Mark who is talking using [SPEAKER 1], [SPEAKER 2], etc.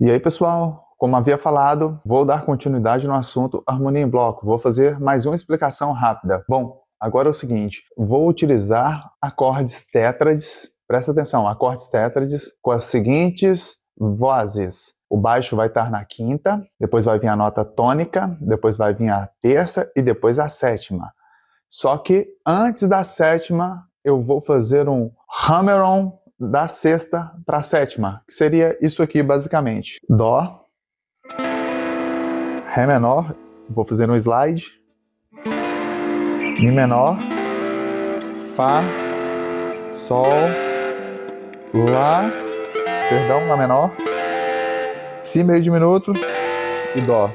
[SPEAKER 1] E aí, pessoal, como havia falado, vou dar continuidade no assunto harmonia em bloco. Vou fazer mais uma explicação rápida. Bom, agora é o seguinte, vou utilizar acordes tétrades, presta atenção, acordes tétrades com as seguintes vozes. O baixo vai estar na quinta, depois vai vir a nota tônica, depois vai vir a terça e depois a sétima. Só que antes da sétima, eu vou fazer um hammer-on da sexta para a sétima, que seria isso aqui basicamente. Dó, Ré menor, vou fazer um slide, Mi menor, Fá, Sol, Lá, perdão, Lá menor, Si meio diminuto e Dó.